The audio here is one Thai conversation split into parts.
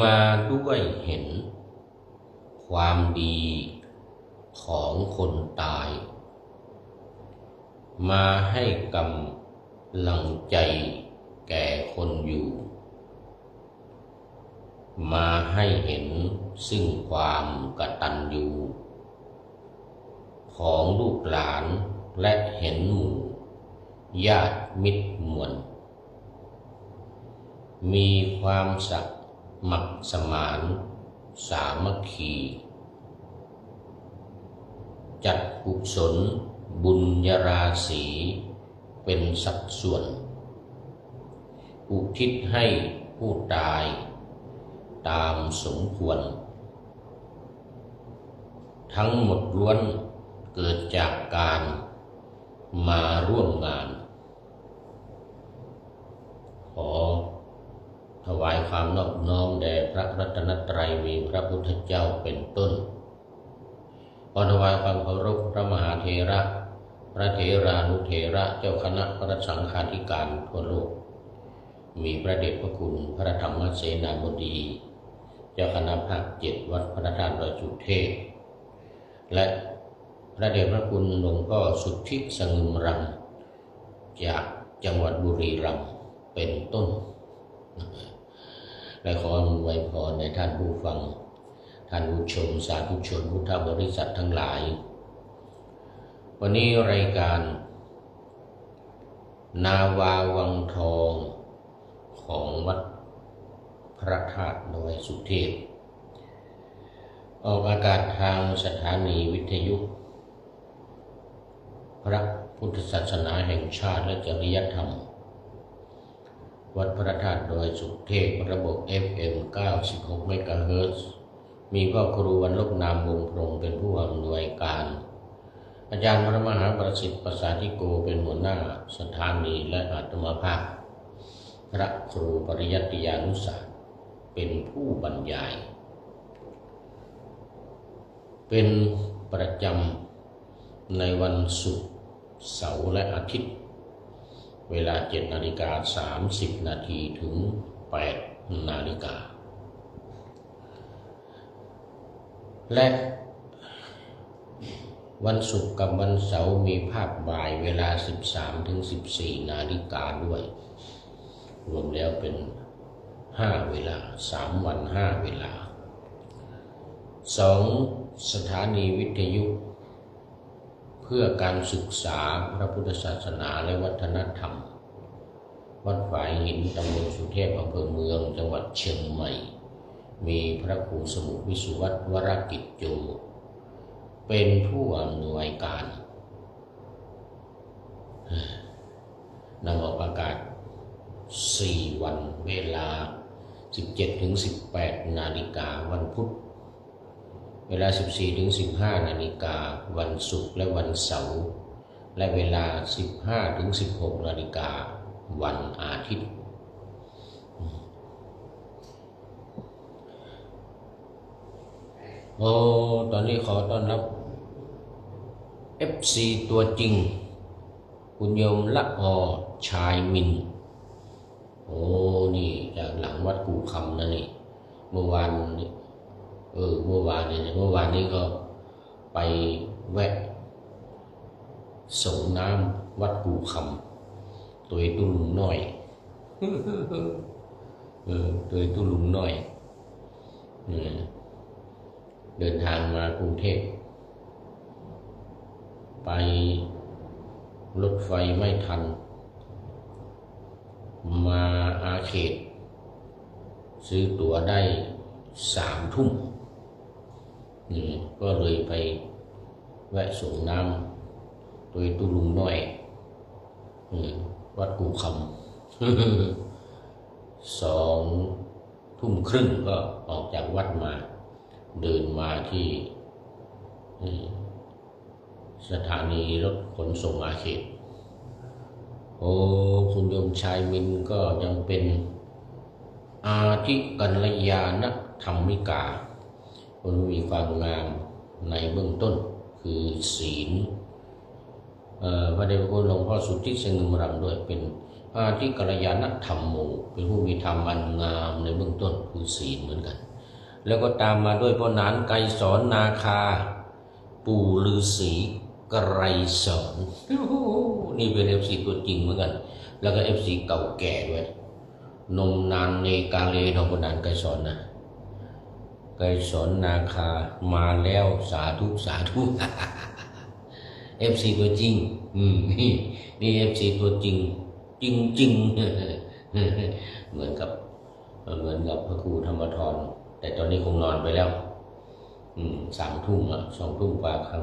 มาด้วยเห็นความดีของคนตายมาให้กำลังใจแก่คนอยู่มาให้เห็นซึ่งความกตัญญูของลูกหลานและเห็นหมู่ญาติมิตรมวลมีความสมัครสมานสามัคคีจัดกุศลบุญญาราศีเป็นสัดส่วนอุทิศให้ผู้ตายตามสมควรทั้งหมดล้วนเกิดจากการมาร่วมงานขอถวายความนอบน้อมแด่พระรัตนตรัยมีพระพุทธเจ้าเป็นต้นขอถวายความเคารพพระมหาเถระพระเถรานุเถระเจ้าคณะพระสังฆาธิการทั่วโลกมีพระเดชพระคุณพระธรรมเสนาบดีเจ้าคณะภาค7วัดพระธาตุดอยสุเทพและพระเดชพระคุณหลวงพ่อสุทธิสงึมรังจากจังหวัดบุรีรัมย์เป็นต้นและขออวยพรในท่านผู้ฟังท่านผู้ชมสาธุชนพุทธบริษัททั้งหลายวันนี้รายการนาวาวังทองของวัดพระธาตุดอยสุเทพออกอากาศทางสถานีวิทยุพระพุทธศาสนาแห่งชาติและจริยธรรมวัดพระธาตุดอยสุเทพระบบ FM 96 เมกะเฮิรตซ์มีพ่อครูวรรณลบนามวงพรงเป็นผู้อำนวยการอาจารย์พระมหาประสิทธิ์ประสาธิโกเป็นหัวหน้าสถานีและอาตมาภาพพระครูปริยัติยานุศาสตร์เป็นผู้บรรยายเป็นประจำในวันศุกร์เสาร์และอาทิตย์เวลา 7:30 นาทีถึง 8 นาฬิกาและวันศุกร์กับวันเสาร์มีภาคบ่ายเวลา 13-14 นาฬิกาด้วยรวมแล้วเป็น5 เวลา3 วัน 5 เวลา2 สถานีวิทยุเพื่อการศึกษาพระพุทธศาสนาและวัฒนธรรมวัดฝายหินตำบลสุเทพอำเภอเมืองจังหวัดเชียงใหม่มีพระครูสมุวิสุวัตรวรกิจโยเป็นผู้อำนวยการนำออกอากาศ4 วันเวลา 17-18 นาฬิกาวันพุธเวลา 14-15 นาฬิกาวันศุกร์และวันเสาร์และเวลา 15-16 นาฬิกาวันอาทิตย์ตอนนี้ขอต้อนรับ FC ตัวจริงคุณโยมละอชายมินนี่จากหลังวัดกู่คำนะนี่เมื่อวานนี้ก็ไปแวะส่งน้ำวัดกู่คำตัวตุ้ลุงน้อยตัวตุ้ลุงน้อยเดินทางมากรุงเทพไปรถไฟไม่ทันมาอาเขตซื้อตั๋วได้3 ทุ่มก็เลยไปแวะส่งน้ำตัวตุ้ลุงน้อยวัดกู่คำ2 ทุ่มครึ่งก็ออกจากวัดมาเดินมาที่สถานีรถขนส่งอาเขตคุณโยมชายมินก็ยังเป็นอาธิกัลยาณธรรมิกาคนมีความงามในเบื้องต้นคือศีลพระเดชพระคุณหลวงพ่อสุทธิสงึมรังด้วยเป็นพ อาทิกัลยาณธรรมโมเป็นผู้มีธรรมอันงามในเบื้องต้นคือศีลเหมือนกันแล้วก็ตามมาด้วยพ่อหนานไกรสอนนาคาปู่ฤาษีไกรสอนนี่เป็น FC ตัวจริงเหมือนกันแล้วก็ FC เก่าแก่ด้วยนมนานเนกาเลทองพ่อหนานไกรสอนนะไกรสอนนาคามาแล้วสาธุสาธุ FC ตัวจริงนี่ FC ตัวจริงจริงเหมือนกับพระครูธรรมธรแต่ตอนนี้คงนอนไปแล้ว3 ทุ่ม2 ทุ่มกว่าครับ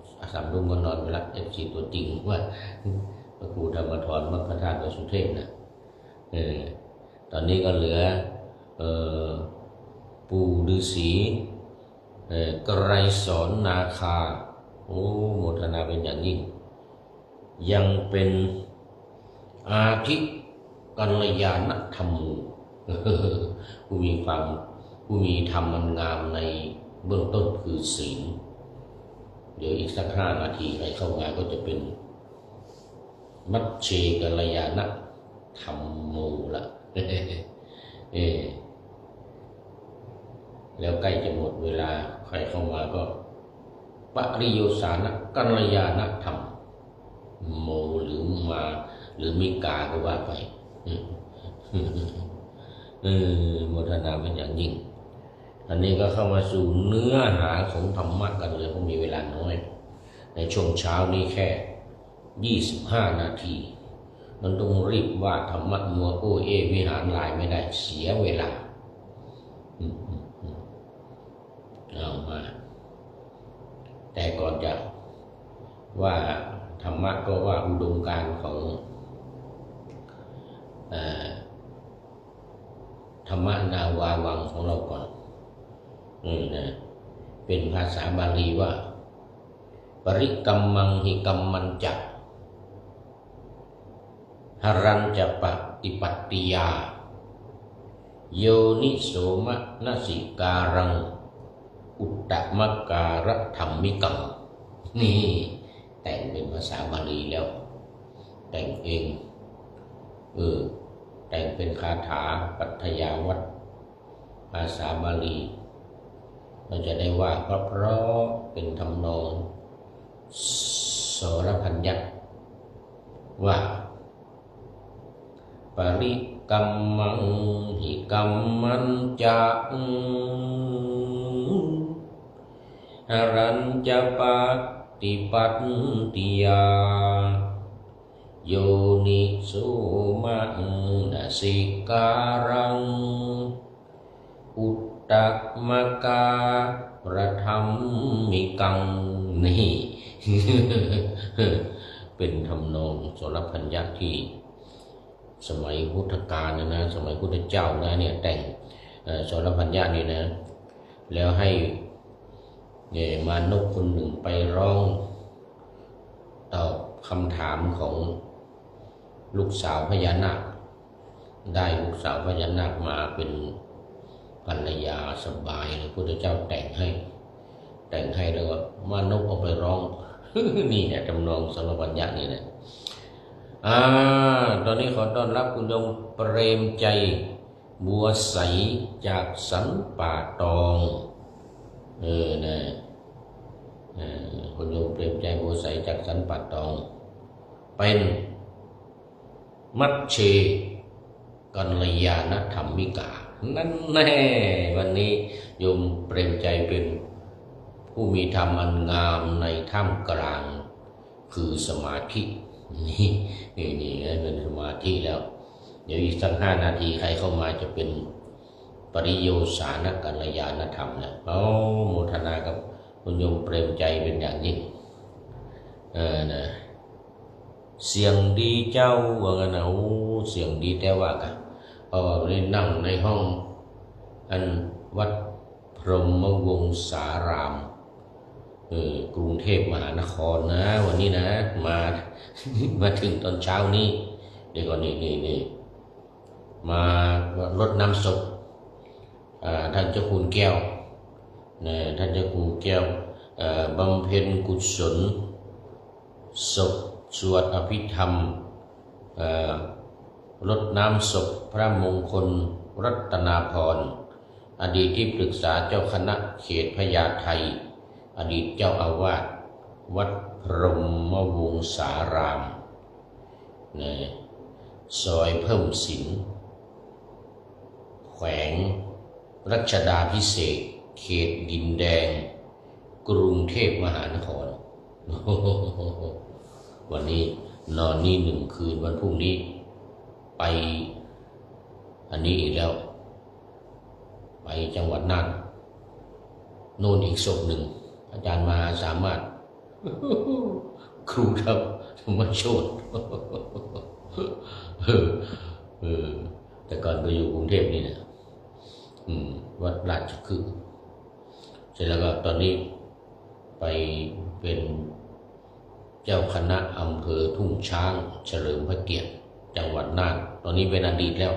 3 ทุ่มก็นอนไปแล้ว FC ตัวจริงว่าพระครูธรรมธรมรรคธาตุวสุเทพนะตอนนี้ก็เหลือปู่ฤาษีไกรสอนนาคาโอ้โมทนาเป็นอย่างยิ่งยังเป็นอาทิกัลยาณธรรมผู้มีธรรมอันงามในเบื้องต้นคือศีลเดี๋ยวอีกสัก5 นาทีใครเข้ามาก็จะเป็นมัชเชกัลยาณธรรมโมละแล้วใกล้จะหมดเวลาใครเข้ามาก็ปริโยสานกัลยาณธรรมโมหรือมาหรือมิกาก็ว่าไปโมทนาเป็นอย่างยิ่งอันนี้ก็เข้ามาสู่เนื้อหาของธรรมะกันเลยเพราะมีเวลาน้อยในช่วงเช้านี้แค่25 นาทีมันต้องรีบว่าธรรมะมัวโอเอวิหารลายไม่ได้เสียเวลาเอามาแต่ก่อนจะว่าธรรมะก็ว่าอุดมการณ์ของธรรมะนาวาวังของเราก่อนนะเป็นภาษาบาลีว่าปริกัมมังหิกัมมันจักหรัญจะปฏิปัตติยาโยนิโสมนสิการังอุตตมการะธรรมิกังนี่แต่งเป็นภาษาบาลีแล้วแต่งเองแต่งเป็นคาถาปัทยาวัตรภาษาบาลีเราจะได้ว่าเพราะเป็นทำนองโสรพัญญัติว่าปริกัมมังหิกัมมันจะหรัญจะปฏิปัตติยาโยนิโสมนสิการังอุตตมการะธรรมิกังนี่ เป็นทำนองโสรพัญญัติที่สมัยพุทธกาลนะสมัยพุทธเจ้านะเนี่ยแต่งโสรพัญญัตินี่นะแล้วให้มานพคนหนึ่งไปร้องตอบคำถามของลูกสาวพญานาคได้ลูกสาวพญานาคมาเป็นภรรยาสบายเลยพุทธเจ้าแต่งให้แล้วก็มานพเอาไปร้อง นี่เนี่ยจำนองโสรพัญญัตินี่นะตอนนี้ขอต้อนรับคุณยงเปรมใจบัวใสจากสันป่าตองนะคุณยงเปรมใจบัวใสจากสันป่าตองเป็นมัชเชกัลยาณธรรมิกานั่นแน่วันนี้โยมเปรมใจเป็นผู้มีธรรมอันงามในท่ามกลางคือสมาธินี่เป็นสมาธิแล้วเดี๋ยวอีกสัก5 นาทีใครเข้ามาจะเป็นปริโยสานกัลยาณธรรมแล้วโมทนากับคุณโยมเปรมใจเป็นอย่างยิ่งนะเสียงดีเจ้าว่ากันนะเสียงดีแต่ว่ากันเพราะว่าได้นั่งในห้องอันวัดพรหมวงศารามกรุงเทพมหานครนะวันนี้นะมาถึงตอนเช้านี้เดี๋ยวก่อนนี่มารดน้ำศพท่านเจ้าคุณแก้วท่านเจ้าคุณแก้วบำเพ็ญกุศล ศพสวดอภิธรรม รดน้ำศพพระมงคลรัตนาพรอดีตที่ปรึกษาเจ้าคณะเขตพญาไทอดีตเจ้าอาวาสวัดพรหมวงศารามซอยเพิ่มสินแขวงรัชดาภิเษกเขตดินแดงกรุงเทพมหานครวันนี้นอนนี่1 คืนวันพรุ่งนี้ไปอันนี้อีกแล้วไปจังหวัดน่านโน่นอีกศพหนึ่งอาจารย์มหาสามารถครูธรรมโชติแต่ก่อนไปอยู่กรุงเทพนี่นะวัดราชคฤห์เสร็จแล้วก็ตอนนี้ไปเป็นเจ้าคณะอำเภอทุ่งช้างเฉลิมพระเกียรติจังหวัดน่านตอนนี้เป็นอดีตแล้ว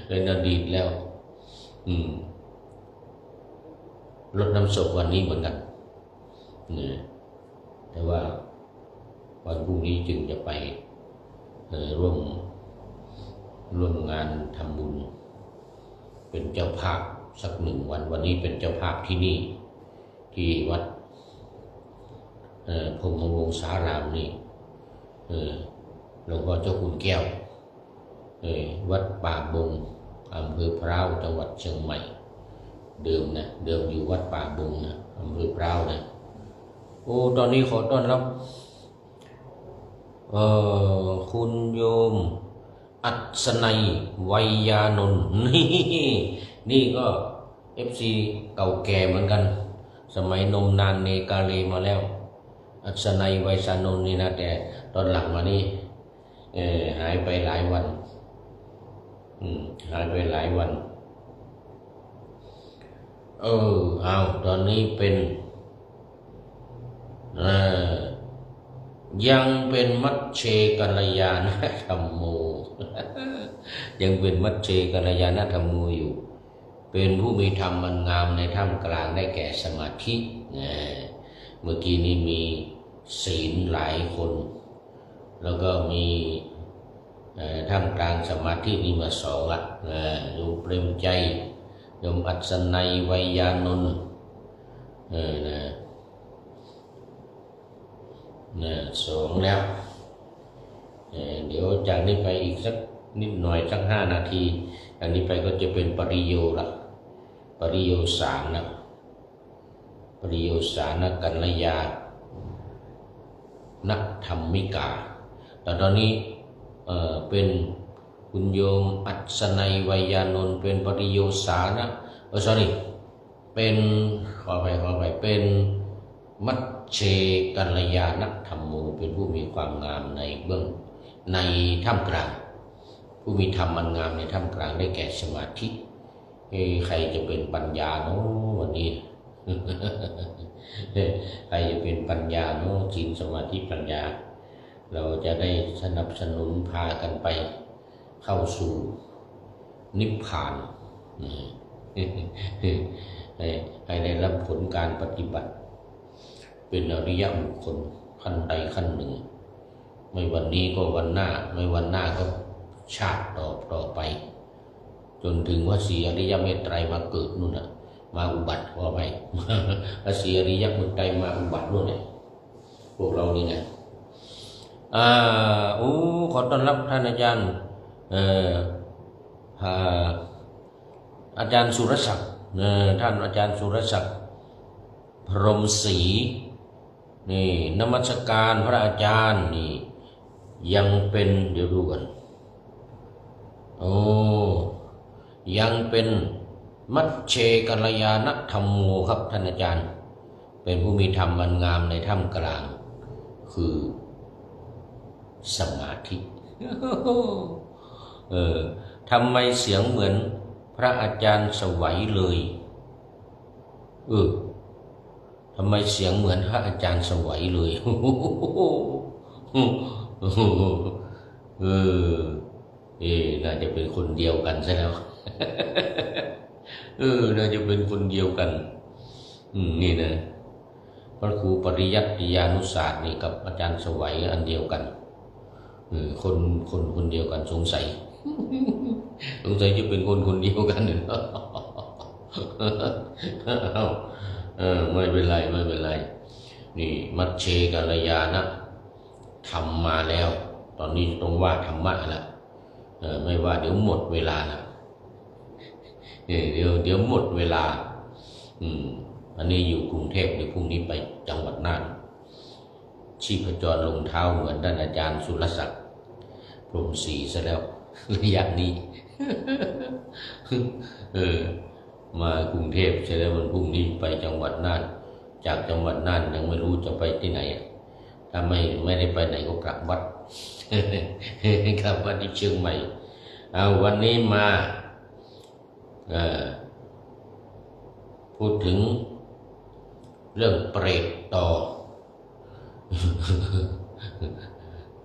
เป็นอดีตแล้วรดน้ำศพวันนี้เหมือนกันแต่ว่าวันพรุ่งนี้จึงจะไปร่วมงานทำบุญเป็นเจ้าภาพสัก1 วันวันนี้เป็นเจ้าภาพที่นี่ที่วัดพรหมวงศารามนี่หลวงพ่อเจ้าคุณแก้ววัดป่าบงอำเภอพร้าวจังหวัดเชียงใหม่เดิมอยู่วัดป่าบงนะอำเภอพร้าวนะโอ้ตอนนี้ขอต้อนรับคุณโยมอัศนัยวัยยานนท์นี่ก็ FC เก่าแก่เหมือนกันสมัยนมนานเนกาเลมาแล้วอัศนัยวัยยานนท์นี่นะแต่ตอนหลังมานี่หายไปหลายวันหายไปหลายวันเอาตอนนี้เป็นยังเป็นมัชเชกัลยาณธรรมโม ยังเป็นมัชเชกัลยาณธรรมโมอยู่เป็นผู้มีธรรมมันงามในท่ามกลางได้แก่สมาธิเมื่อกี้นี้มีศีลหลายคนแล้วก็มีท่ามกลางสมาธินี่มา2ละโยมเปรมใจโยมอัศนัยวัยยานนท์2แล้วเดี๋ยวจากนี้ไปอีกสักนิดหน่อยสัก5 นาทีอันนี้ไปก็จะเป็นปริโยละปริโยสารนะปริโยสารกัลยาณธรรมิกาแต่ตอนนี้เป็นคุณโยมอัศนัยวัยยานนท์เป็นปริโยสานะเป็นขอไปเป็นมัชเชกัลยาณธรรมโมเป็นผู้มีความงามในท่ามกลางผู้มีธรรมมันงามในท่ามกลางได้แก่สมาธิใครจะเป็นปัญญาเนาะวันนี้ ใครจะเป็นปัญญาเนาะศีลสมาธิปัญญาเราจะได้สนับสนุนพากันไปเข้าสู่นิพพานให้ได้รับผลการปฏิบัติเป็นอริยบุคคลขั้นใดขั้นหนึ่งไม่วันนี้ก็วันหน้าไม่วันหน้าก็ชาติต่อไปจนถึงว่า4 อริยเมตไตรมาเกิดนู่นน่ะมาอุบัติพอไป4 อริยเมตไตรมาอุบัตินู่นเนี่ยพวกเรานี่ไงขอต้อนรับท่านอาจารย์อาจารย์สุรศักดิ์ท่านอาจารย์สุรศักดิ์พรหมศรีนี่นมัสการพระอาจารย์นี่ยังเป็นเดี๋ยวดูกันยังเป็นมัชเชกัลยาณธรรมโมครับท่านอาจารย์เป็นผู้มีธรรมมันงามในท่ามกลางคือสมาธิทำไมเสียงเหมือนพระอาจารย์สวัยเลยทำไมเสียงเหมือนพระอาจารย์สวัยเลยน่าจะเป็นคนเดียวกันซะแล้วน่าจะเป็นคนเดียวกันนี่นะพระครูปริยัติยานุศาสตร์นี่กับอาจารย์สวัยอันเดียวกัน คนเดียวกันสงสัยจะเป็นคนเดียวกันเนาะไม่เป็นไรนี่มัชเชกัลยานะทำมาแล้วตอนนี้ต้องว่าธรรมะละไม่ว่าเดี๋ยวหมดเวลาละเดี๋ยวหมดเวลาอันนี้อยู่กรุงเทพเดี๋ยวพรุ่งนี้ไปจังหวัดน่านชีพจรลงเท้าเหมือนท่านอาจารย์สุรศักดิ์พรหมศรีซะแล้วระยะนี้มากรุงเทพเสร็จแล้ววันพรุ่งนี้ไปจังหวัดน่านจากจังหวัดน่านยังไม่รู้จะไปที่ไหนถ้าไม่ได้ไปไหนก็กลับวัดกลับวัดที่เชียงใหม่วันนี้มาพูดถึงเรื่องเปรตต่อ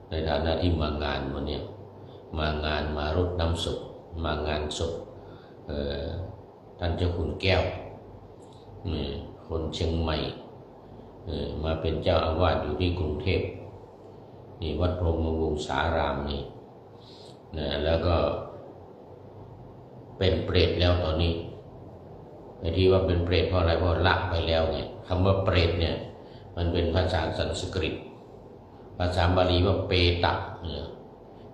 ในฐานะที่มางานวันนี้มารดน้ำศพมางานศพท่านเจ้าคุณแก้วคนเชียงใหม่มาเป็นเจ้าอาวาสอยู่ที่กรุงเทพนี่วัดพรหมวงศารามนี่แล้วก็เป็นเปรตแล้วตอนนี้ไอ้ที่ว่าเป็นเปรตเพราะอะไรเพราะละไปแล้วไงคำว่าเปรตเนี่ยมันเป็นภาษาสันสกฤตภาษาบาลีว่าเปตะ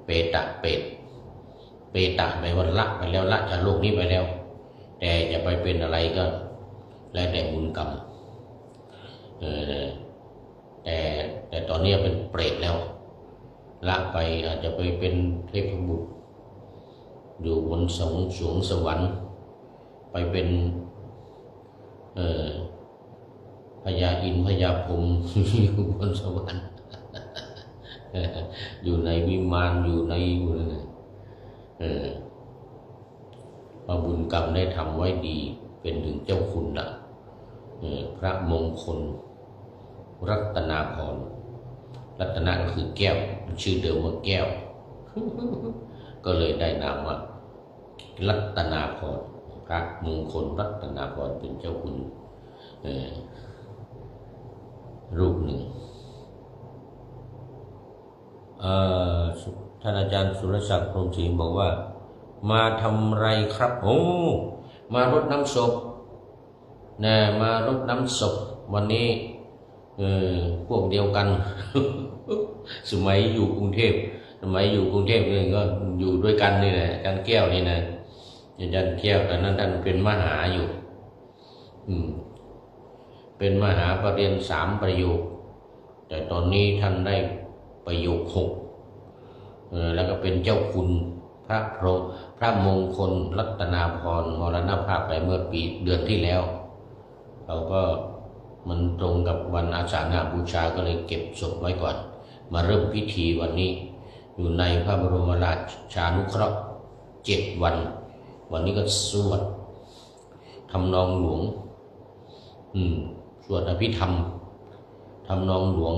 เปตะเปตะแปลว่าละไปแล้วละจากโลกนี้ไปแล้วแต่จะไปเป็นอะไรก็แล้วแต่บุญกรรมแต่ตอนนี้เป็นเปรตแล้วละไปอาจจะไปเป็นเทพบุตรอยู่บนสวงสวรรค์ไปเป็นพญาอินทร์พญาพรหมอยู่บนสวรรค์อยู่ในวิมานอยู่ในพระบุญกรรมได้ทำไว้ดีเป็นถึงเจ้าคุณละพระมงคลรัตนาพรรัตนะก็คือแก้วชื่อเดิมว่าแก้วก็เลยได้นามว่ารัตนาพรพระมงคลรัตนาพรเป็นเจ้าคุณรูปหนึ่งท่านอาจารย์สุรศักดิ์พรหมศรีบอกว่ามาทำไรครับมารดน้ำศพมารดน้ำศพวันนี้พวกเดียวกัน สมัยอยู่กรุงเทพนี่ก็อยู่ด้วยกันนี่แหละอาจารย์แก้วนี่นะอาจารย์แก้วตอนนั้นท่านเป็นมหาอยู่เป็นมหาปรริญญา3 ประโยคแต่ตอนนี้ท่านได้ประโยค6แล้วก็เป็นเจ้าคุณพระมงคลรัตนาพรมรณภาพไปเมื่อเดือนที่แล้วเราก็มันตรงกับวันอาสาฬหบูชาก็เลยเก็บศพไว้ก่อนมาเริ่มพิธีวันนี้อยู่ในพระบรมราชานุเคราะห์7 วันนี้ก็สวดทำนองหลวงสวดอภิธรรมทำนองหลวง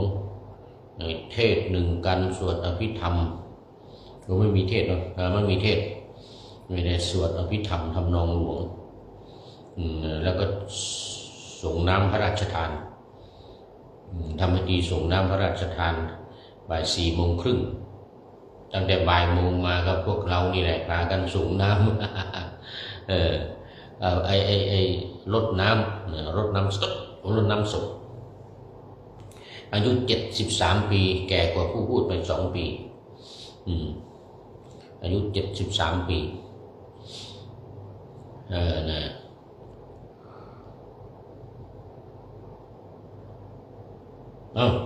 เทศ1 กันสวดอภิธรรมก็ไม่มีเทศหรอกไม่มีเทศไม่ได้สวดอภิธรรมทำนองหลวงแล้วก็ส่งน้ำพระราชทานทำพิธีส่งน้ำพระราชทานบ่าย4 โมงครึ่งตั้งแต่บ่ายโมงมาก็พวกเรานี่แหละพากันส่งน้ำรดน้ำศพอายุ73 ปีแก่กว่าผู้พูดไป2 ปีอายุ73 ปี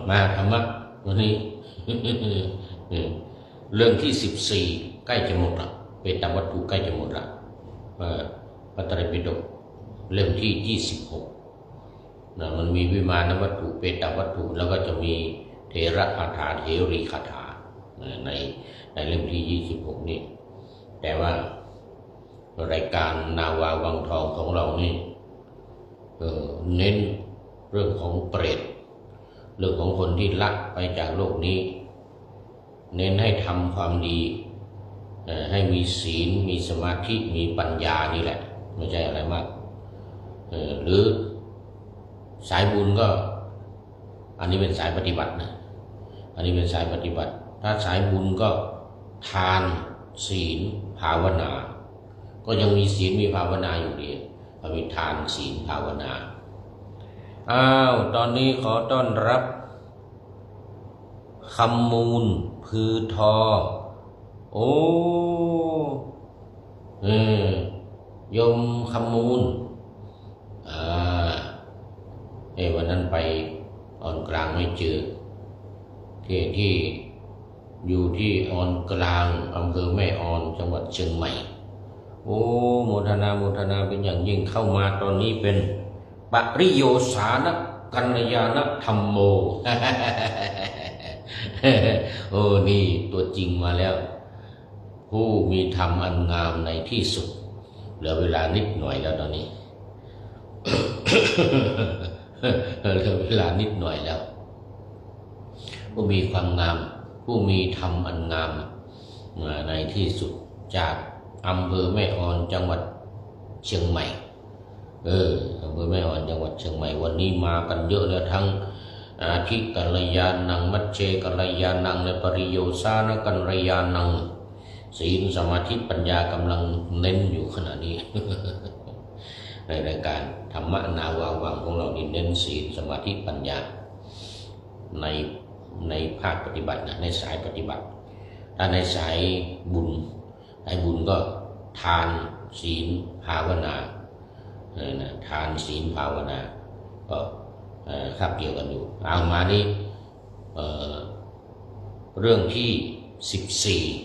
มาธรรมะวันนี้ เรื่องที่14ใกล้จะหมดละเปตวัตถุใกล้จะหมดละพระไตรปิฎกเล่มที่26มันมีวิมานวัตถุเปตวัตถุแล้วก็จะมีเถระคาถาเถรีคาถาในเล่มที่26นี่แต่ว่ารายการนาวาวังทองของเรานี่เน้นเรื่องของเปรตเรื่องของคนที่ละไปจากโลกนี้เน้นให้ทำความดีให้มีศีลมีสมาธิมีปัญญานี่แหละไม่ใช่อะไรมากหรือสายบุญก็อันนี้เป็นสายปฏิบัตินะอันนี้เป็นสายปฏิบัติ ถ้าสายบุญก็ทานศีลภาวนาก็ยังมีศีลมีภาวนาอยู่ดีมีทานศีลภาวนาตอนนี้ขอต้อนรับคำมูลพือทอโอ้โยมคำมูลวันนั้นไปออนกลางไม่เจอที่อยู่ที่ออนกลางอำเภอแม่ออนจังหวัดเชียงใหม่โอ้โมทนาเป็นอย่างยิ่งเข้ามาตอนนี้เป็นปริโยสานกัลยาณธรรมโม โอ้นี่ตัวจริงมาแล้วผู้มีธรรมอันงามในที่สุดเหลือเวลานิดหน่อยแล้วตอนนี้ เหลือเวลานิดหน่อยแล้วผู้มีความงามผู้มีธรรมอันงามในที่สุดจากอำเภอแม่ออนจังหวัดเชียงใหม่อำเภอแม่ออนจังหวัดเชียงใหม่วันนี้มากันเยอะแล้วทั้งอาทิกัลยาณังมัชเชกัลยาณังและปริโยสานกัลยาณังศีลสมาธิปัญญากำลังเน้นอยู่ขณะนี้ ในรายการธรรมนาวาวังของเรานี่เน้นศีลสมาธิปัญญาในภาคปฏิบัตินะในสายปฏิบัติถ้าในสายบุญก็ทานศีลภาวนาทานศีลภาวนาก็คาบเกี่ยวกันอยู่เอามานี่เรื่องที่14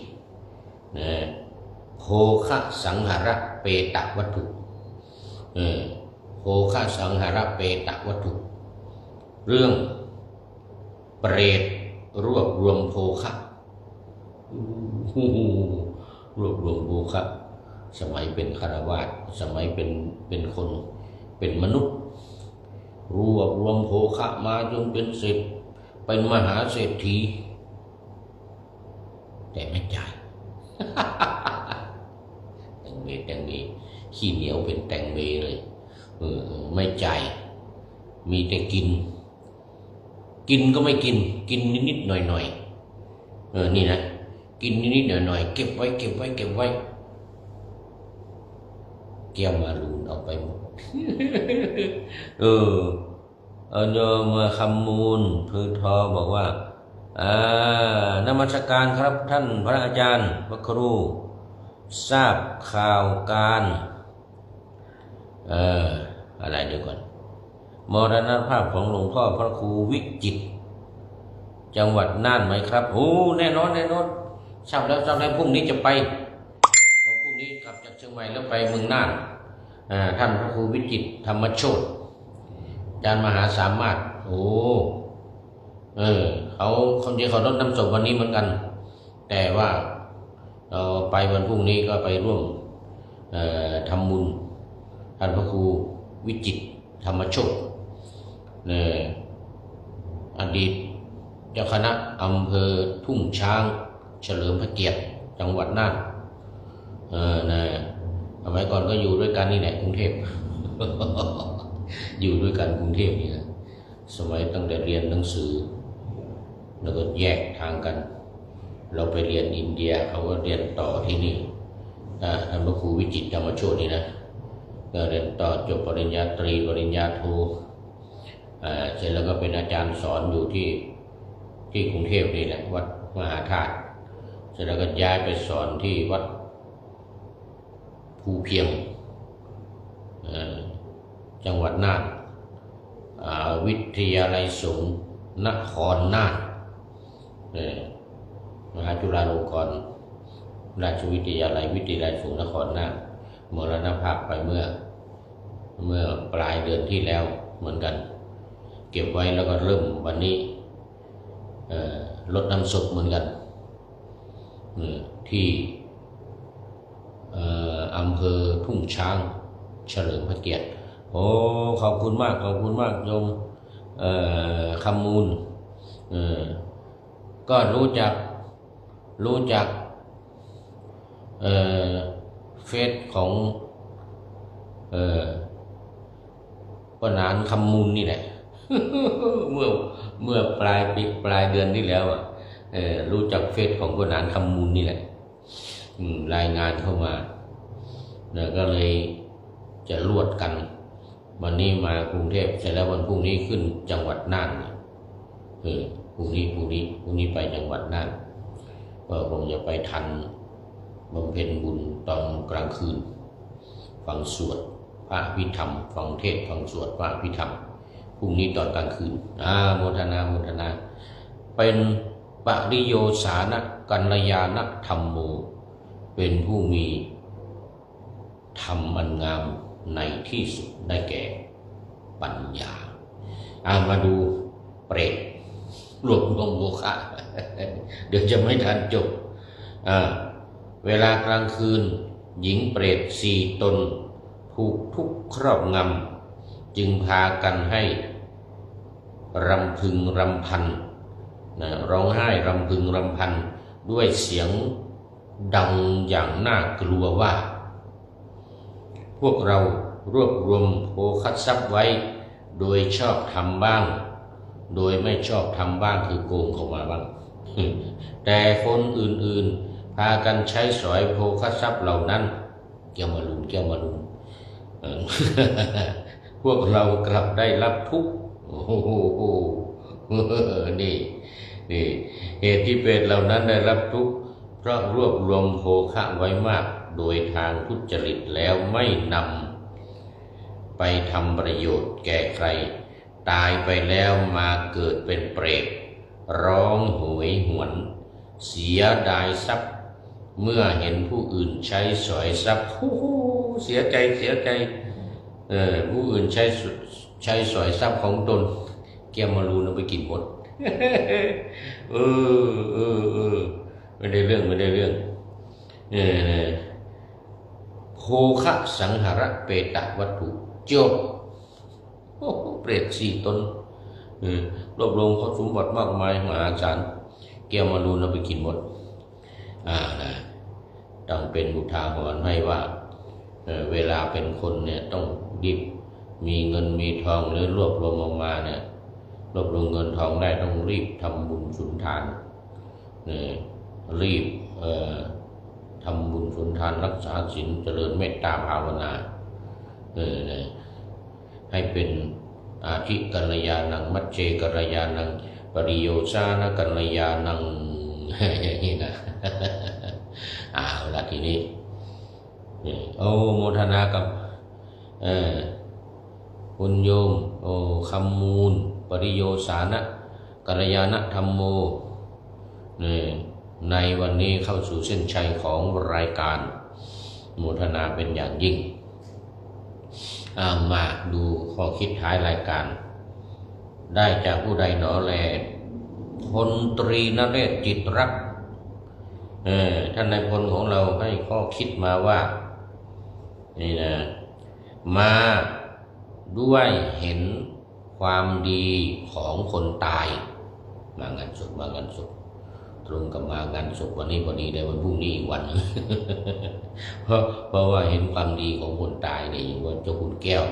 โภคะสังหารเปตะวัตถุโภคะสังหารเปตะวัตถุเรื่องเปรตรวบรวมโภคะรวบรวมโภคะสมัยเป็นฆราวาสสมัยเป็นคนเป็นมนุษย์รวบรวมโภคะมาจนเป็นเศรษฐีเป็นมหาเศรษฐีแต่ไม่จ่ายแตงเมขี้เหนียวเป็นแตงเมเลยไม่จ่ายมีแต่กินก็ไม่กินนิดๆหน่อยนี่นะกินนิดๆหน่อยๆเก็บไว้แก้วมาลูนเอาไปหมด โยมคำมูลพือทอบอกว่านมัสการครับท่านพระอาจารย์พระครูทราบข่าวการอะไรเดี๋ยวก่อนมรณภาพของหลวงพ่อพระครูวิจิตรจังหวัดน่านไหมครับโอ้แน่นอนทราบแล้วพรุ่งนี้จะไปพรุ่งนี้กลับจากเชียงใหม่แล้วไปเมืองน่านท่านพระครูวิจิตรธรรมโชติอาจารย์มหาสามารถเขาคนที่เขารดน้ำศพวันนี้เหมือนกันแต่ว่าเราไปวันพรุ่งนี้ก็ไปร่วมทำบุญท่านพระครูวิจิตรธรรมโชติอดีตเจ้าคณะอำเภอทุ่งช้างเฉลิมพระเกียรติจังหวัดน่านสมัยก่อนก็อยู่ด้วยกันนี่แหละกรุงเทพ อยู่ด้วยกันกรุงเทพนี่นะสมัยตั้งแต่เรียนหนังสือแล้วก็แยกทางกันเราไปเรียนอินเดียเขาก็เรียนต่อที่นี่ท่านพระครูวิจิตรธรรมโชตินี่นะก็เรียนต่อจบปริญญาตรีปริญญาโทเสร็จแล้วก็เป็นอาจารย์สอนอยู่ที่กรุงเทพนี่แหละวัดมหาธาตุเสร็จแล้วก็ย้ายไปสอนที่วัดภูเพียงจังหวัดน่านวิทยาลัยสงฆ์นครน่านมหาจุฬาลงกรณราชวิทยาลัยสงฆ์นครน่านมรณภาพไปเมื่อปลายเดือนที่แล้วเหมือนกันเก็บไว้แล้วก็เริ่มวันนี้รดน้ำศพเหมือนกันที่อำเภอทุ่งช้างเฉลิมพระเกียรติโอ้ขอบคุณมากโยมคำมูลก็รู้จักเฟซของป้านานคำมูลนี่แหละ เมื่อปลายเดือนที่แล้ว รู้จักเฟซของคุณหนานคำมูลนี่แหละรายงานเข้ามาก็เลยจะรวดกันวันนี้มากรุงเทพเสร็จแล้ววันพรุ่งนี้ขึ้นจังหวัดน่านพรุ่งนี้ไปจังหวัดน่านก็คงจะไปทันบำเพ็ญบุญตอนกลางคืนฟังสวดพระอภิธรรมฟังเทศน์ฟังสวดพระอภิธรรมพรุ่งนี้ตอนกลางคืนโมทนาเป็นปริโยสานกัลยาณธรรมโมเป็นผู้มีธรรมอันงามในที่สุดได้แก่ปัญญามาดูเปรตรวบรวมโมฆะเดี๋ยวจะไม่ทันจบเวลากลางคืนหญิงเปรต4 ตนถูกทุกข์ครอบงำจึงพากันให้รำพึงรำพันร้องไห้รำพึงรำพันด้วยเสียงดังอย่างน่ากลัวว่าพวกเรารวบรวมโภคทรัพย์ไว้โดยชอบทำบ้างโดยไม่ชอบทำบ้างคือโกงเข้ามาบ้างแต่คนอื่นๆพากันใช้สอยโภคทรัพย์เหล่านั้นแก้วมาลุนพวกเรากลับได้รับทุกข์นี่เหตุที่เป็นเหล่านั้นได้รับทุกข์เพราะรวบรวมโภคะไว้มากโดยทางทุจริตแล้วไม่นำไปทำประโยชน์แก่ใครตายไปแล้วมาเกิดเป็นเปรตร้องโหยหวนเสียดายทรัพย์เมื่อเห็นผู้อื่นใช้สอยทรัพย์เสียใจผู้อื่นใช้สอยทรัพย์ของตนแก้วมารูนเอาไปกินหมดไม่ได้เรื่องโภคะสังหารเปตะวัตถุจบเปรต4 ตนรวบรวมสมบัติมากมายมหาศาลแก้วมารูนเอาไปกินหมดต้องเป็นอุทาหรณ์ให้ว่าเวลาเป็นคนเนี่ยต้องรีบมีเงินมีทองหรือรวบรวมออกมาเนี่ยรวบรวมเงินทองได้ต้องรีบทำบุญสุนทานรีบทำบุญสุนทานรักษาศีลเจริญเมตตาภาวนาให้เป็นอาทิกัลยาณังมัจเจกัลยาณังปริโยชานกัลยาณังอย่างนี้นะเอาละทีนี้โมทนากับคุณโยมคำมูลปริโยสานะกัลยาณธรรมโมในวันนี้เข้าสู่เส้นชัยของรายการโมทนาเป็นอย่างยิ่งมาดูข้อคิดท้ายรายการได้จากผู้ใดหนอแลพลตรีนเรศจิตรักท่านนายพลของเราให้ข้อคิดมาว่านี่นะมาด้วยเห็นความดีของคนตายมางานศพตรงกับมางานศพวันนี้พอดีเลยวันพรุ่งนี้อีกวัน เพราะว่าเห็นความดีของคนตายเนี่ยอย่างว่าเจ้าคุณแก้ว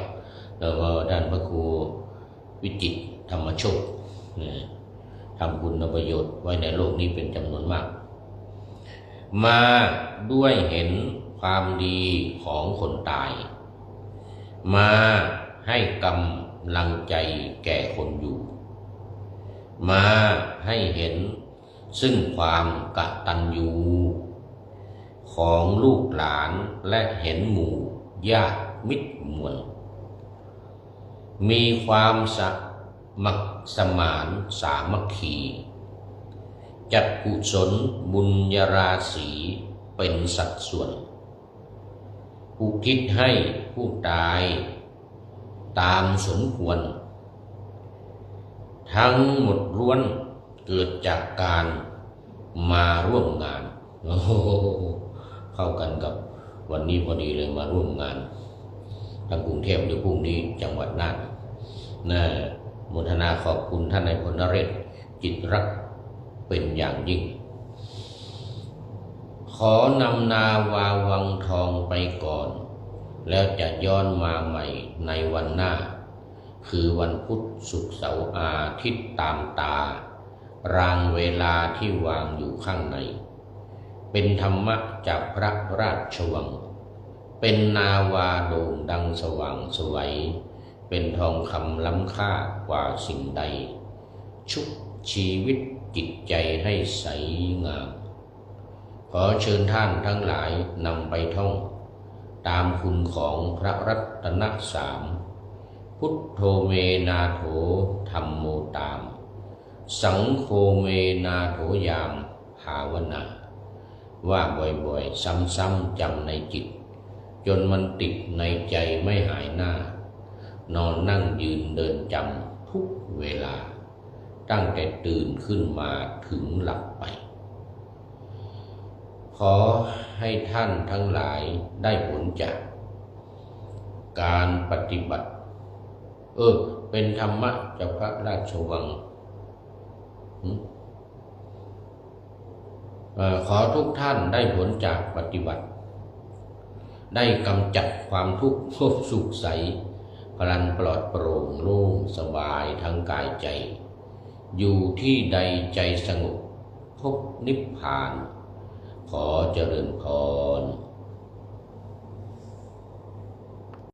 แล้วก็ด้านพระครูวิจิตรธรรมโชคทำคุณประโยชน์ไว้ในโลกนี้เป็นจำนวนมากมาด้วยเห็นความดีของคนตายมาให้กำลังใจแก่คนอยู่มาให้เห็นซึ่งความกตัญญูของลูกหลานและเห็นหมู่ญาติมิตรมวลมีความสมัครสมานสามัคคีจัดกุศลบุญญาราศีเป็นสัดส่วนอุทิศให้ผู้ตายตามสมควรทั้งหมดล้วนเกิดจากการมาร่วมงานเข้ากันกับวันนี้พอดีเลยมาร่วมงานทางกรุงเทพหรือพรุ่งนี้จังหวัดน่านโมทนาขอบคุณท่านนายพลนเรศจิตรักเป็นอย่างยิ่งขอนำนาวาวังทองไปก่อนแล้วจะย้อนมาใหม่ในวันหน้าคือวันพุธศุกร์เสาร์อาทิตย์ตามตา รางเวลาที่วางอยู่ข้างในเป็นธรรมะจากพระราชวังเป็นนาวาโด่งดังสว่างไสวเป็นทองคำล้ำค่ากว่าสิ่งใดชุบชีวิตจิตใจให้ใสงามขอเชิญท่านทั้งหลายนำไปท่องตามคุณของพระรัตนสามพุทโธเมนาโถธัมโมตามสังโฆเมนาโถยามภาวนาว่าบ่อยๆซ้ำๆจำในจิตจนมันติดในใจไม่หายหน้านอนนั่งยืนเดินจำทุกเวลาตั้งแต่ตื่นขึ้นมาถึงหลับไปขอให้ท่านทั้งหลายได้ผลจากการปฏิบัติเป็นธรรมะจากพระราชวังขอทุกท่านได้ผลจากปฏิบัติได้กำจัดความทุกข์สุขใสพลันปลอดโปร่งโล่งสบายทั้งกายใจอยู่ที่ใดใจสงบพบนิพพานขอเจริญพร